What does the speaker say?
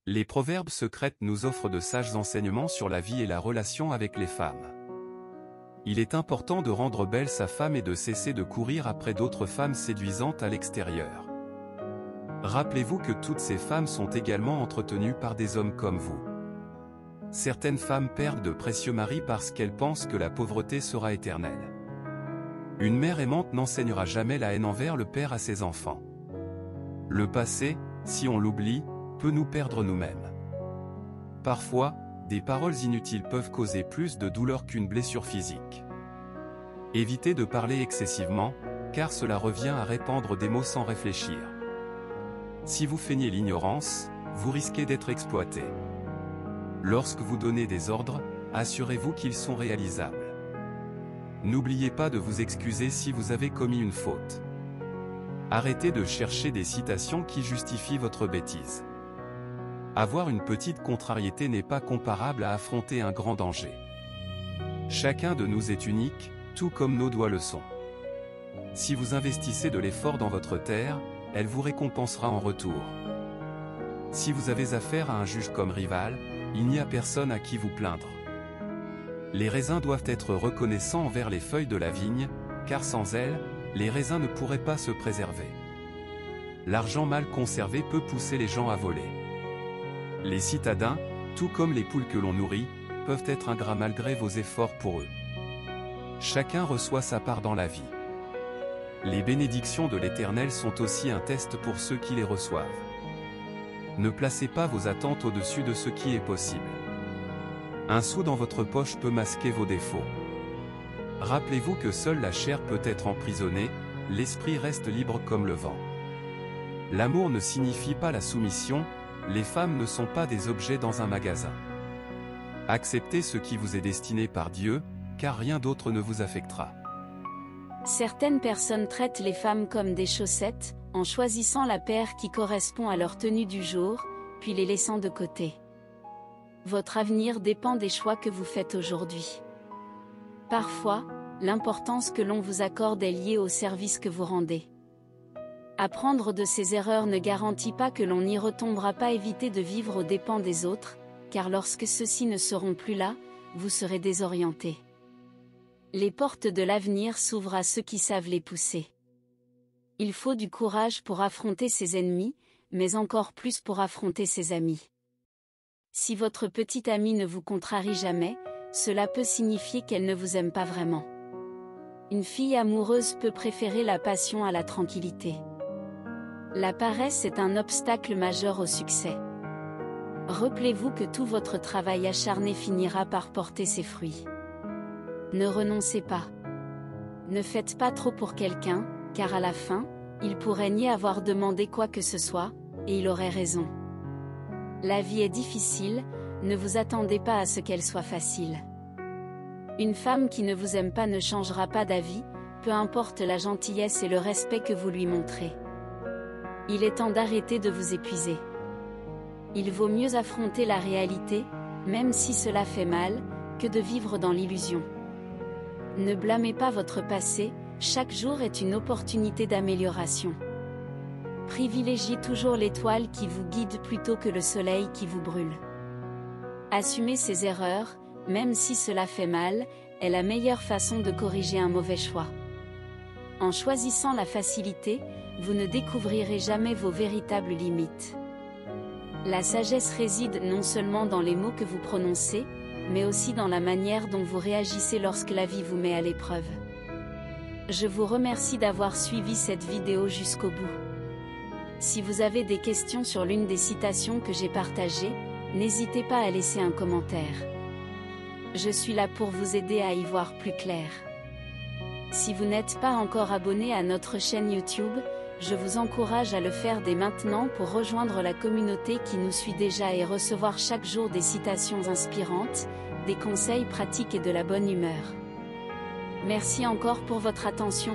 Les proverbes secrètes nous offrent de sages enseignements sur la vie et la relation avec les femmes. Il est important de rendre belle sa femme et de cesser de courir après d'autres femmes séduisantes à l'extérieur. Rappelez-vous que toutes ces femmes sont également entretenues par des hommes comme vous. Certaines femmes perdent de précieux maris parce qu'elles pensent que la pauvreté sera éternelle. Une mère aimante n'enseignera jamais la haine envers le père à ses enfants. Le passé, si on l'oublie, peut nous perdre nous-mêmes. Parfois, des paroles inutiles peuvent causer plus de douleur qu'une blessure physique. Évitez de parler excessivement, car cela revient à répandre des mots sans réfléchir. Si vous feignez l'ignorance, vous risquez d'être exploité. Lorsque vous donnez des ordres, assurez-vous qu'ils sont réalisables. N'oubliez pas de vous excuser si vous avez commis une faute. Arrêtez de chercher des citations qui justifient votre bêtise. Avoir une petite contrariété n'est pas comparable à affronter un grand danger. Chacun de nous est unique, tout comme nos doigts le sont. Si vous investissez de l'effort dans votre terre, elle vous récompensera en retour. Si vous avez affaire à un juge comme rival, il n'y a personne à qui vous plaindre. Les raisins doivent être reconnaissants envers les feuilles de la vigne, car sans elles, les raisins ne pourraient pas se préserver. L'argent mal conservé peut pousser les gens à voler. Les citadins, tout comme les poules que l'on nourrit, peuvent être ingrats malgré vos efforts pour eux. Chacun reçoit sa part dans la vie. Les bénédictions de l'Éternel sont aussi un test pour ceux qui les reçoivent. Ne placez pas vos attentes au-dessus de ce qui est possible. Un sou dans votre poche peut masquer vos défauts. Rappelez-vous que seule la chair peut être emprisonnée, l'esprit reste libre comme le vent. L'amour ne signifie pas la soumission, les femmes ne sont pas des objets dans un magasin. Acceptez ce qui vous est destiné par Dieu, car rien d'autre ne vous affectera. Certaines personnes traitent les femmes comme des chaussettes, en choisissant la paire qui correspond à leur tenue du jour, puis les laissant de côté. Votre avenir dépend des choix que vous faites aujourd'hui. Parfois, l'importance que l'on vous accorde est liée au service que vous rendez. Apprendre de ses erreurs ne garantit pas que l'on n'y retombera pas. Évitez de vivre aux dépens des autres, car lorsque ceux-ci ne seront plus là, vous serez désorienté. Les portes de l'avenir s'ouvrent à ceux qui savent les pousser. Il faut du courage pour affronter ses ennemis, mais encore plus pour affronter ses amis. Si votre petite amie ne vous contrarie jamais, cela peut signifier qu'elle ne vous aime pas vraiment. Une fille amoureuse peut préférer la passion à la tranquillité. La paresse est un obstacle majeur au succès. Rappelez-vous que tout votre travail acharné finira par porter ses fruits. Ne renoncez pas. Ne faites pas trop pour quelqu'un, car à la fin, il pourrait n'y avoir demandé quoi que ce soit, et il aurait raison. La vie est difficile, ne vous attendez pas à ce qu'elle soit facile. Une femme qui ne vous aime pas ne changera pas d'avis, peu importe la gentillesse et le respect que vous lui montrez. Il est temps d'arrêter de vous épuiser. Il vaut mieux affronter la réalité, même si cela fait mal, que de vivre dans l'illusion. Ne blâmez pas votre passé, chaque jour est une opportunité d'amélioration. Privilégiez toujours l'étoile qui vous guide plutôt que le soleil qui vous brûle. Assumer ses erreurs, même si cela fait mal, est la meilleure façon de corriger un mauvais choix. En choisissant la facilité, vous ne découvrirez jamais vos véritables limites. La sagesse réside non seulement dans les mots que vous prononcez, mais aussi dans la manière dont vous réagissez lorsque la vie vous met à l'épreuve. Je vous remercie d'avoir suivi cette vidéo jusqu'au bout. Si vous avez des questions sur l'une des citations que j'ai partagées, n'hésitez pas à laisser un commentaire. Je suis là pour vous aider à y voir plus clair. Si vous n'êtes pas encore abonné à notre chaîne YouTube, je vous encourage à le faire dès maintenant pour rejoindre la communauté qui nous suit déjà et recevoir chaque jour des citations inspirantes, des conseils pratiques et de la bonne humeur. Merci encore pour votre attention.